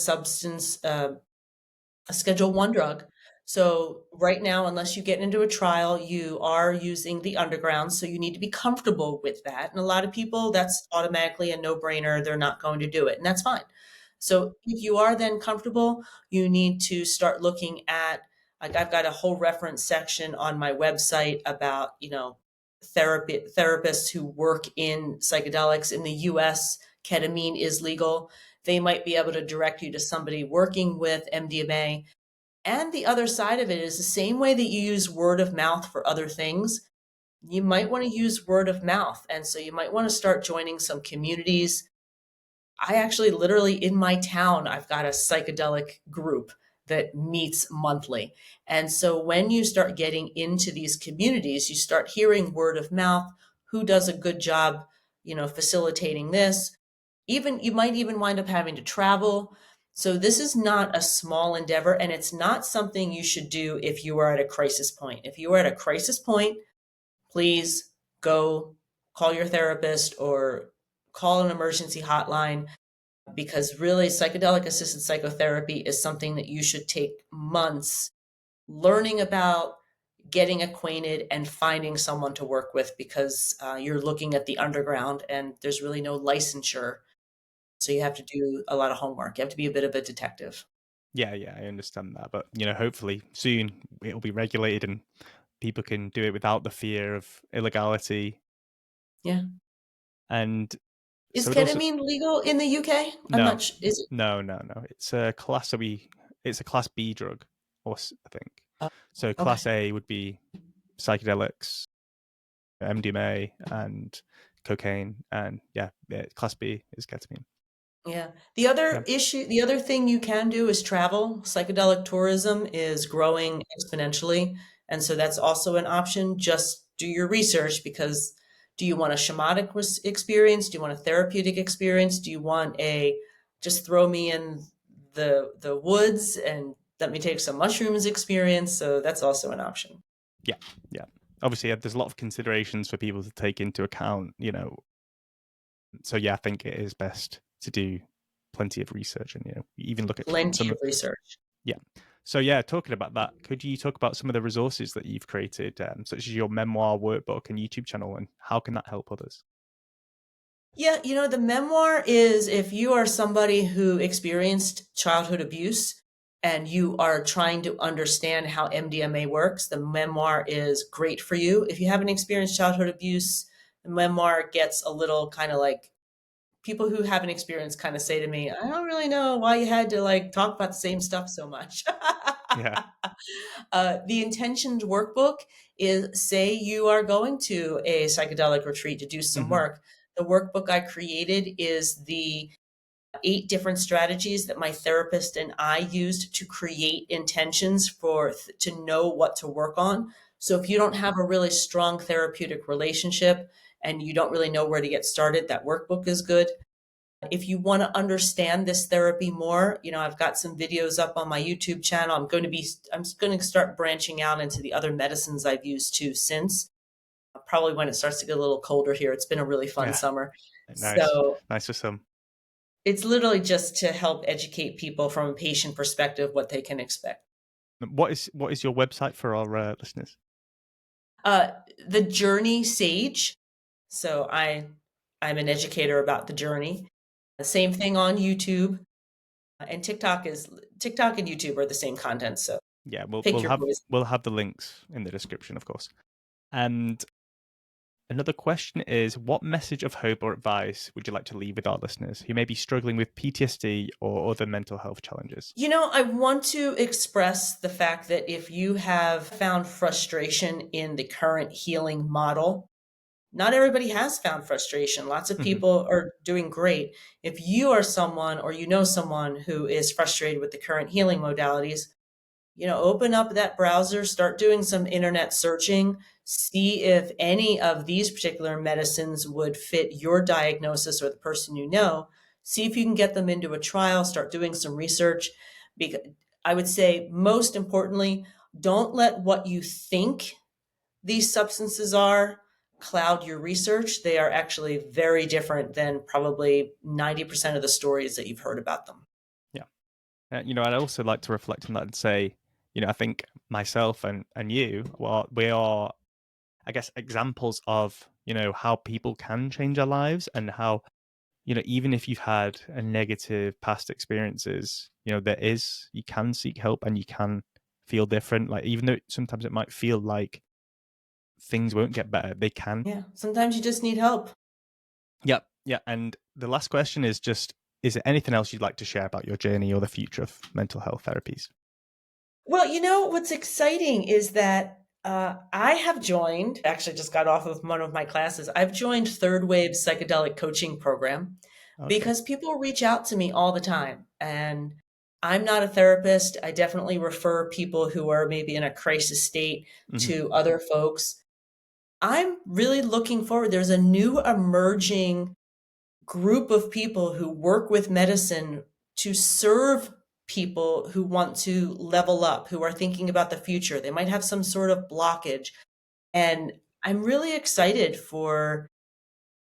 Schedule 1 drug. So right now, unless you get into a trial, you are using the underground, so you need to be comfortable with that. And a lot of people, that's automatically a no-brainer. They're not going to do it, and that's fine. So if you are then comfortable, you need to start looking at, like, I've got a whole reference section on my website about, therapists who work in psychedelics. In the US, ketamine is legal. They might be able to direct you to somebody working with MDMA. And the other side of it is the same way that you use word of mouth for other things, you might want to use word of mouth. And so you might want to start joining some communities. I actually literally in my town, I've got a psychedelic group that meets monthly. And so when you start getting into these communities, you start hearing word of mouth, who does a good job, facilitating this. Even you might even wind up having to travel. So this is not a small endeavor, and it's not something you should do if you are at a crisis point. If you are at a crisis point, please go call your therapist or call an emergency hotline, because really psychedelic assisted psychotherapy is something that you should take months learning about, getting acquainted, and finding someone to work with, because you're looking at the underground and there's really no licensure. So you have to do a lot of homework. You have to be a bit of a detective. Yeah, yeah, I understand that. But, hopefully soon it'll be regulated and people can do it without the fear of illegality. Yeah. And Is so it also, ketamine legal in the UK? I'm no, not sure. Is it? no. It's a class B drug, I think. Oh, So okay. class A would be psychedelics, MDMA, and cocaine, and yeah, class B is ketamine. Yeah. Yeah. The other thing you can do is travel. Psychedelic tourism is growing exponentially. And so that's also an option. Just do your research, because do you want a shamanic experience? Do you want a therapeutic experience? Do you want just throw me in the woods and let me take some mushrooms experience? So that's also an option. Yeah, yeah. Obviously, there's a lot of considerations for people to take into account. So yeah, I think it is best to do plenty of research and even look at Plenty some of of research. yeah. So yeah, talking about that, could you talk about some of the resources that you've created, such as your memoir, workbook, and YouTube channel, and how can that help others? Yeah, the memoir is if you are somebody who experienced childhood abuse and you are trying to understand how MDMA works, the memoir is great for you. If you haven't experienced childhood abuse, the memoir gets a little kind of like, people who haven't experienced kind of say to me, I don't really know why you had to like talk about the same stuff so much. Yeah. The intentioned workbook is, say you are going to a psychedelic retreat to do some Hmm. work. The workbook I created is the 8 different strategies that my therapist and I used to create intentions to know what to work on. So if you don't have a really strong therapeutic relationship and you don't really know where to get started, that workbook is good. If you want to understand this therapy more, I've got some videos up on my YouTube channel. I'm going to start branching out into the other medicines I've used too since. Probably when it starts to get a little colder here. It's been a really fun Yeah. summer. Nice. So Nice for some. it's literally just to help educate people from a patient perspective what they can expect. What is your website for our listeners? Uh, the Journey Sage. So I'm an educator about the journey. The same thing on YouTube, and TikTok and YouTube are the same content. So Yeah, we'll pick we'll your have poison. we'll have the links in the description, of course. And Another question is, what message of hope or advice would you like to leave with our listeners who may be struggling with PTSD or other mental health challenges? I want to express the fact that if you have found frustration in the current healing model, not everybody has found frustration. Lots of Mhm. people are doing great. If you are someone or you know someone who is frustrated with the current healing modalities, open up that browser, start doing some internet searching, see if any of these particular medicines would fit your diagnosis or the person you know. See if you can get them into a trial, start doing some research. Because I would say, most importantly, don't let what you think these substances are cloud your research. They are actually very different than probably 90% of the stories that you've heard about them. Yeah. I'd also like to reflect on that and say, I think myself and you, well, we are, I guess, examples of, how people can change our lives and how, even if you've had a negative past experiences, you can seek help and you can feel different. Like, even though sometimes it might feel like things won't get better, they can. Yeah, sometimes you just need help. Yep. Yeah. And the last question is just, is there anything else you'd like to share about your journey or the future of mental health therapies? Well, what's exciting is that I have joined, actually just got off of one of my classes. I've joined Third Wave Psychedelic Coaching Program Okay. because people reach out to me all the time. And I'm not a therapist. I definitely refer people who are maybe in a crisis state Hmm. to other folks. I'm really looking forward. There's a new emerging group of people who work with medicine to serve people who want to level up, who are thinking about the future. They might have some sort of blockage. And I'm really excited for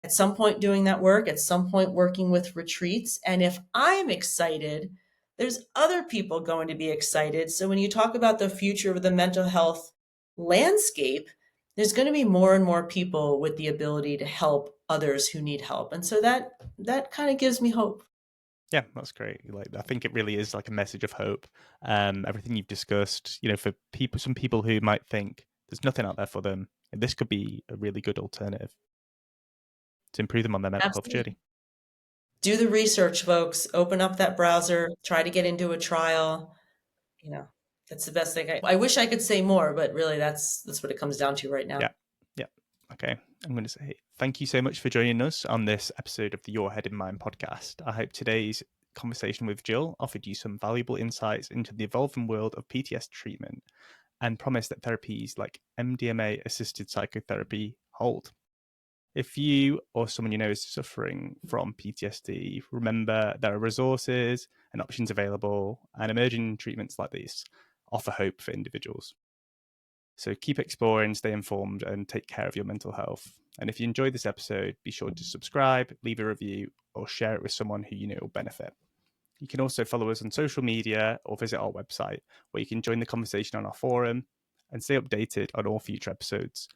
at some point doing that work, at some point working with retreats. And if I'm excited, there's other people going to be excited. So when you talk about the future of the mental health landscape, there's going to be more and more people with the ability to help others who need help. And so that kind of gives me hope. Yeah, that's great. Like, I think it really is like a message of hope. Everything you've discussed, for people, some people who might think there's nothing out there for them, this could be a really good alternative to improve them on their mental health Absolutely. journey. Do the research, folks. Open up that browser, try to get into a trial. You know, that's the best thing. I wish I could say more, but really that's what it comes down to right Yeah. now. Yeah. Okay. I'm going to say thank you so much for joining us on this episode of the Your Head in Mind podcast. I hope today's conversation with Jill offered you some valuable insights into the evolving world of PTSD treatment and promise that therapies like MDMA-assisted psychotherapy hold. If you or someone you know is suffering from PTSD, remember there are resources and options available, and emerging treatments like these offer hope for individuals. So keep exploring, stay informed, and take care of your mental health. And if you enjoyed this episode, be sure to subscribe, leave a review, or share it with someone who you know will benefit. You can also follow us on social media or visit our website, where you can join the conversation on our forum and stay updated on all future episodes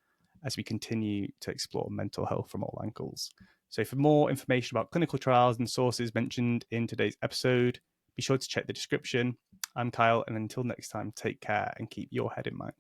as we continue to explore mental health from all angles. So, for more information about clinical trials and sources mentioned in today's episode, be sure to check the description. I'm Kyle, and until next time, take care and keep your head in mind.